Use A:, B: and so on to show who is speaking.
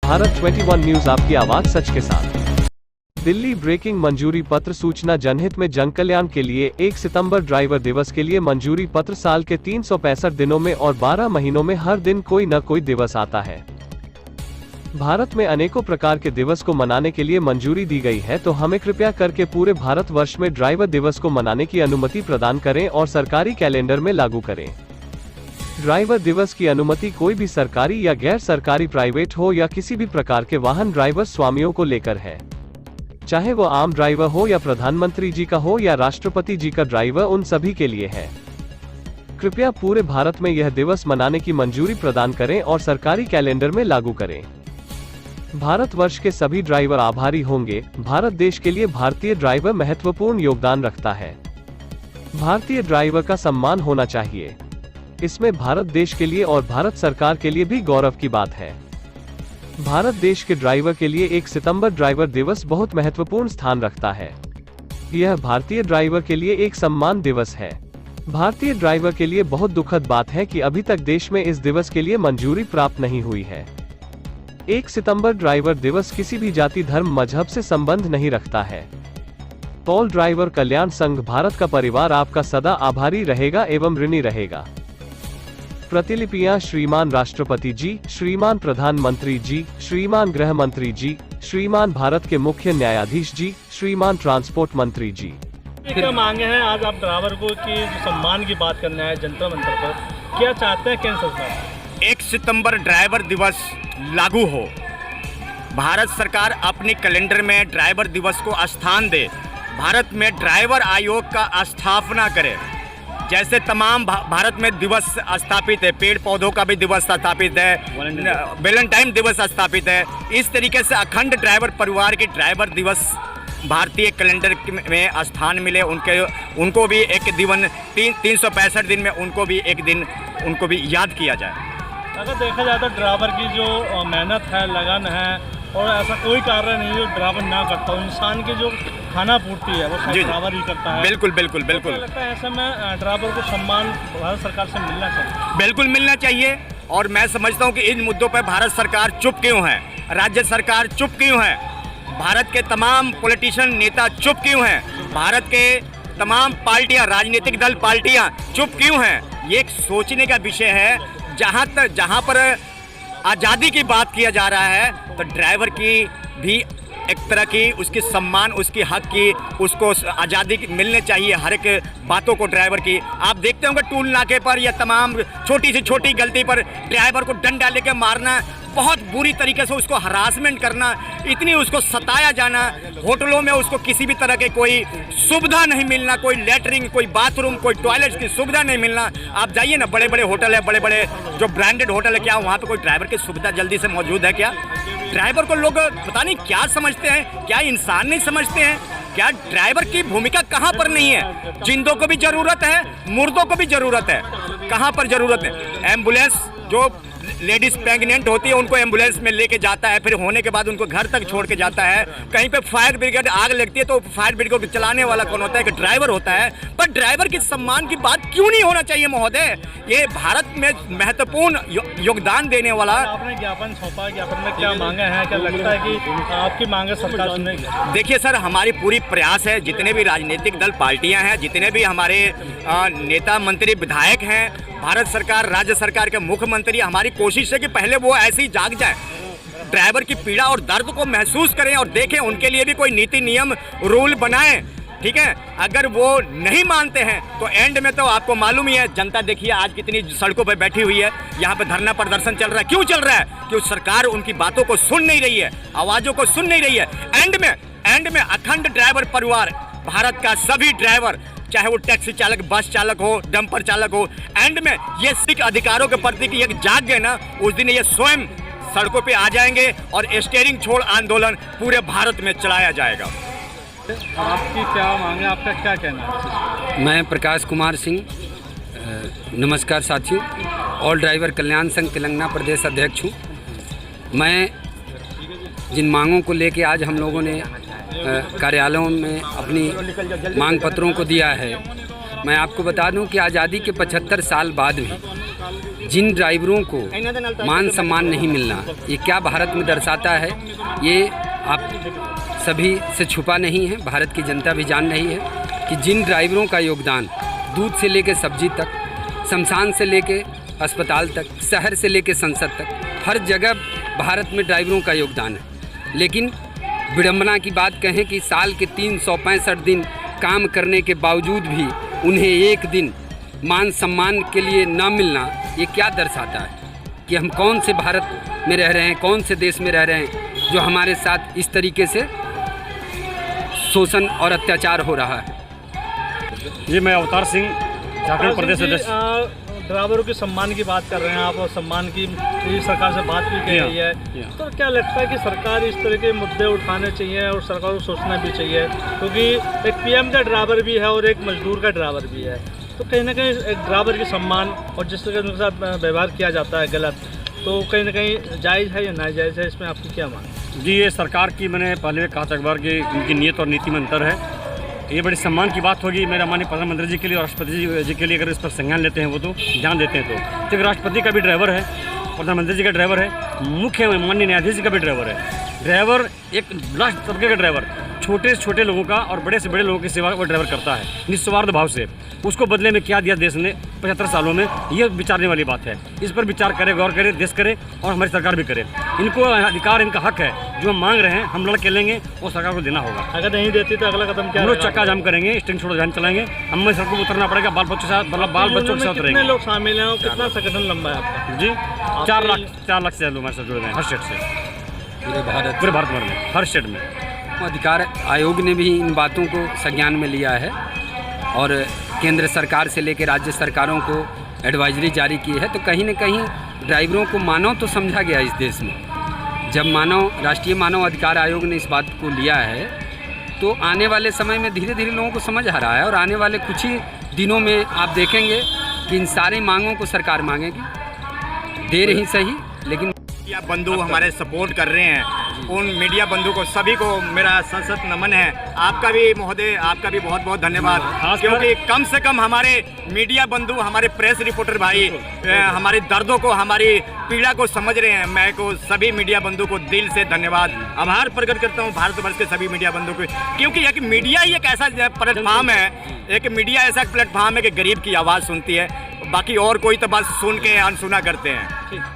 A: Bharat 21 news आपकी आवाज सच के साथ। दिल्ली ब्रेकिंग मंजूरी पत्र सूचना जनहित में जन कल्याण के लिए 1 सितंबर ड्राइवर दिवस के लिए मंजूरी पत्र साल के 365 दिनों में और 12 महीनों में हर दिन कोई न कोई दिवस आता है। भारत में अनेकों प्रकार के दिवस को मनाने के लिए मंजूरी दी गई है, तो हमें कृपया करके पूरे भारत वर्ष में ड्राइवर दिवस को मनाने की अनुमति प्रदान करें और सरकारी कैलेंडर में लागू करें। ड्राइवर दिवस की अनुमति कोई भी सरकारी या गैर सरकारी प्राइवेट हो या किसी भी प्रकार के वाहन ड्राइवर स्वामियों को लेकर है, चाहे वो आम ड्राइवर हो या प्रधानमंत्री जी का हो या राष्ट्रपति जी का ड्राइवर, उन सभी के लिए है। कृपया पूरे भारत में यह दिवस मनाने की मंजूरी प्रदान करें और सरकारी कैलेंडर में लागू करें। भारतवर्ष के सभी ड्राइवर आभारी होंगे। भारत देश के लिए भारतीय ड्राइवर महत्वपूर्ण योगदान रखता है। भारतीय ड्राइवर का सम्मान होना चाहिए। इसमें भारत देश के लिए और भारत सरकार के लिए भी गौरव की बात है। भारत देश के ड्राइवर के लिए 1 सितंबर ड्राइवर दिवस बहुत महत्वपूर्ण स्थान रखता है। यह भारतीय ड्राइवर के लिए एक सम्मान दिवस है। भारतीय ड्राइवर के लिए बहुत दुखद बात है कि अभी तक देश में इस दिवस के लिए मंजूरी प्राप्त नहीं हुई है। 1 सितंबर ड्राइवर दिवस किसी भी जाति, धर्म, मजहब से संबंध नहीं रखता है। ऑल ड्राइवर कल्याण संघ भारत का परिवार आपका सदा आभारी रहेगा एवं ऋणी रहेगा। प्रतिलिपियां श्रीमान राष्ट्रपति जी, श्रीमान प्रधानमंत्री जी, श्रीमान गृह मंत्री जी, श्रीमान भारत के मुख्य न्यायाधीश जी, श्रीमान ट्रांसपोर्ट मंत्री जी।
B: क्या मांगे हैं आज आप ड्राइवर को कि सम्मान की बात करना है जंतर मंतर पर, क्या चाहते हैं केंद्र सरकार?
C: 1 सितंबर ड्राइवर दिवस लागू हो। भारत सरकार अपने कैलेंडर में ड्राइवर दिवस को स्थान दे। भारत में ड्राइवर आयोग का स्थापना करे। जैसे तमाम भारत में दिवस स्थापित है, पेड़ पौधों का भी दिवस स्थापित है, वैलेंटाइन दिवस स्थापित है, इस तरीके से अखंड ड्राइवर परिवार की ड्राइवर दिवस भारतीय कैलेंडर में स्थान मिले। उनको भी एक दिन 365 दिन में उनको भी एक दिन उनको भी याद किया जाए।
B: अगर देखा जाए तो ड्राइवर की जो मेहनत है, लगन है, और ऐसा कोई कार्य नहीं जो ड्राइवर ना करता हो। इंसान की जो खाना पूर्ति है वो ड्राइवर ही करता है।
C: बिल्कुल बिल्कुल बिल्कुल।
B: तो लगता है ऐसे में ड्राइवर को सम्मान भारत सरकार से मिलना चाहिए।
C: बिल्कुल मिलना चाहिए। और मैं समझता हूँ कि इन मुद्दों पर भारत सरकार चुप क्यों है, राज्य सरकार चुप क्यों है, भारत के तमाम पॉलिटिशियन नेता चुप क्यों हैं, भारत के तमाम पार्टियाँ, राजनीतिक दल पार्टियाँ चुप क्यों हैं, ये एक सोचने का विषय है। जहाँ पर आज़ादी की बात किया जा रहा है तो ड्राइवर की भी एक तरह की उसकी सम्मान, उसकी हक की, उसको आज़ादी मिलने चाहिए हर एक बातों को ड्राइवर की। आप देखते होंगे टूल नाके पर या तमाम छोटी से छोटी गलती पर ड्राइवर को डंडा लेके मारना, बहुत बुरी तरीके से उसको हरासमेंट करना, इतनी उसको सताया जाना, होटलों में उसको किसी भी तरह के कोई सुविधा नहीं मिलना, कोई लेटरिन, कोई बाथरूम, कोई टॉयलेट्स की सुविधा नहीं मिलना। आप जाइए ना, बड़े बड़े होटल है, बड़े बड़े जो ब्रांडेड होटल है, क्या वहाँ पे कोई ड्राइवर की सुविधा जल्दी से मौजूद है? क्या ड्राइवर को लोग पता नहीं क्या समझते हैं, क्या इंसान नहीं समझते हैं? क्या ड्राइवर की भूमिका कहाँ पर नहीं है? जिंदों को भी जरूरत है, मुर्दों को भी जरूरत है। कहाँ पर जरूरत है? एम्बुलेंस, जो लेडीज प्रेग्नेंट होती है उनको एम्बुलेंस में लेके जाता है, फिर होने के बाद उनको घर तक छोड़ के जाता है। कहीं पे फायर ब्रिगेड आग लगती है तो फायर ब्रिगेड को चलाने वाला कौन होता है? कि ड्राइवर होता है। पर ड्राइवर की सम्मान की बात क्यों नहीं होना चाहिए महोदय? ये भारत में महत्वपूर्ण योगदान देने वाला।
B: आपने ज्ञापन सौंपा, ज्ञापन में क्या मांगे हैं? क्या लगता है कि आपकी मांगे सरकार सुनेगी?
C: देखिए सर, हमारी पूरी प्रयास है, जितने भी राजनीतिक दल पार्टियाँ हैं, जितने भी हमारे नेता मंत्री विधायक हैं, भारत सरकार, राज्य सरकार के मुख्यमंत्री, हमारी कोशिश है कि पहले वो ऐसे ही जाग जाए, ड्राइवर की पीड़ा और दर्द को महसूस करें और देखें, उनके लिए भी कोई नीति नियम रूल बनाएं। ठीक है, अगर वो नहीं मानते हैं तो एंड में तो आपको मालूम ही है, जनता देखिए आज कितनी सड़कों पर बैठी हुई है, यहाँ पे धरना प्रदर्शन चल रहा है। क्यों चल रहा है? क्योंकि सरकार उनकी बातों को सुन नहीं रही है, आवाज़ों को सुन नहीं रही है। एंड में अखंड ड्राइवर परिवार, भारत का सभी ड्राइवर, चाहे वो टैक्सी चालक, बस चालक हो, डंपर चालक हो, एंड में ये सिख अधिकारों के प्रति की एक जाग गए ना, उस दिन ये स्वयं सड़कों पे आ जाएंगे और स्टीयरिंग छोड़ आंदोलन पूरे भारत में चलाया जाएगा।
B: आपकी क्या मांग है, आपका क्या कहना है?
D: मैं प्रकाश कुमार सिंह, नमस्कार साथियों, ऑल ड्राइवर कल्याण संघ तेलंगाना प्रदेश अध्यक्ष हूँ। मैं जिन मांगों को लेके आज हम लोगों ने कार्यालयों में अपनी मांग पत्रों को दिया है, मैं आपको बता दूं कि आज़ादी के 75 साल बाद भी जिन ड्राइवरों को मान सम्मान नहीं मिलना, ये क्या भारत में दर्शाता है, ये आप सभी से छुपा नहीं है। भारत की जनता भी जान रही है कि जिन ड्राइवरों का योगदान दूध से लेकर सब्जी तक, शमशान से लेकर अस्पताल तक, शहर से लेकर संसद तक, हर जगह भारत में ड्राइवरों का योगदान है। लेकिन विडंबना की बात कहें कि साल के 365 दिन काम करने के बावजूद भी उन्हें एक दिन मान सम्मान के लिए न मिलना, ये क्या दर्शाता है कि हम कौन से भारत में रह रहे हैं, कौन से देश में रह रहे हैं जो हमारे साथ इस तरीके से शोषण और अत्याचार हो रहा है।
E: जी, मैं अवतार सिंह, झारखंड प्रदेश अध्यक्ष।
B: ड्राइवरों के सम्मान की बात कर रहे हैं आप, और सम्मान की सरकार से बात भी की गई है, तो क्या लगता है कि सरकार इस तरह के मुद्दे उठाने चाहिए और सरकार को सोचना भी चाहिए, क्योंकि एक पीएम का ड्राइवर भी है और एक मजदूर का ड्राइवर भी है, तो कहीं ना कहीं एक ड्राइवर के सम्मान और जिस तरह उनके साथ व्यवहार किया जाता है गलत, तो कहीं ना कहीं जायज़ है या नाजायज़ है, इसमें आपकी क्या मांग?
E: जी, ये सरकार की, मैंने पहले भी कहा था एक बार कि उनकी नीयत और नीति में अंतर है। ये बड़ी सम्मान की बात होगी मेरा माननीय प्रधानमंत्री जी के लिए और राष्ट्रपति जी के लिए, अगर इस पर संज्ञान लेते हैं, वो तो ध्यान देते हैं। तो क्योंकि राष्ट्रपति का भी ड्राइवर है, प्रधानमंत्री जी का ड्राइवर है, मुख्य माननीय न्यायाधीश जी का भी ड्राइवर है। ड्राइवर एक लास्ट तबके का ड्राइवर छोटे से छोटे लोगों का और बड़े से बड़े लोगों की सेवा वो ड्राइवर करता है निस्वार्थ भाव से। उसको बदले में क्या दिया देश ने 75 सालों में, ये विचारने वाली बात है। इस पर विचार करे, गौर करे, देश करे और हमारी सरकार भी करे। इनको अधिकार, इनका हक है, जो हम मांग रहे हैं हम लड़ के लेंगे, वो सरकार को देना होगा।
B: अगर नहीं देती तो अगला कदम क्या?
E: हम लोग चक्का जाम करेंगे, स्टैंड छोड़ो जाम चलाएंगे, हमें सड़कों पर उतरना पड़ेगा, बाल बच्चों के साथ
B: कितने
E: रहेंगे।
B: लोग शामिल हैं और कितना संगठन लंबा है आपका?
E: जी, 4 लाख से लोग हमारे साथ जुड़े हुए हैं, हर स्टेट से, पूरे भारत भर में, हर स्टेट में।
D: अधिकार आयोग ने भी इन बातों को संज्ञान में लिया है और केंद्र सरकार से लेकर राज्य सरकारों को एडवाइजरी जारी की है। तो कहीं न कहीं ड्राइवरों को मानव तो समझा गया इस देश में। जब राष्ट्रीय मानव अधिकार आयोग ने इस बात को लिया है, तो आने वाले समय में धीरे धीरे लोगों को समझ आ रहा है और आने वाले कुछ ही दिनों में आप देखेंगे कि इन सारी मांगों को सरकार मांगेगी। देर ही सही, लेकिन
C: मीडिया बंधु हमारे सपोर्ट कर रहे हैं, उन मीडिया बंधु को सभी को मेरा सशक्त नमन है। आपका भी महोदय, आपका भी बहुत बहुत धन्यवाद, क्योंकि कम से कम हमारे मीडिया बंधु, हमारे प्रेस रिपोर्टर भाई हमारे दर्दों को, हमारी पीड़ा को समझ रहे हैं। मैं को सभी मीडिया बंधु को दिल से धन्यवाद, आभार प्रकट करता हूँ भारतवर्ष के सभी मीडिया बंधु को, क्योंकि एक मीडिया ही एक ऐसा प्लेटफॉर्म है, एक मीडिया ऐसा प्लेटफॉर्म है कि गरीब की आवाज़ सुनती है, बाकी और कोई तो बस सुन के अनसुना करते हैं।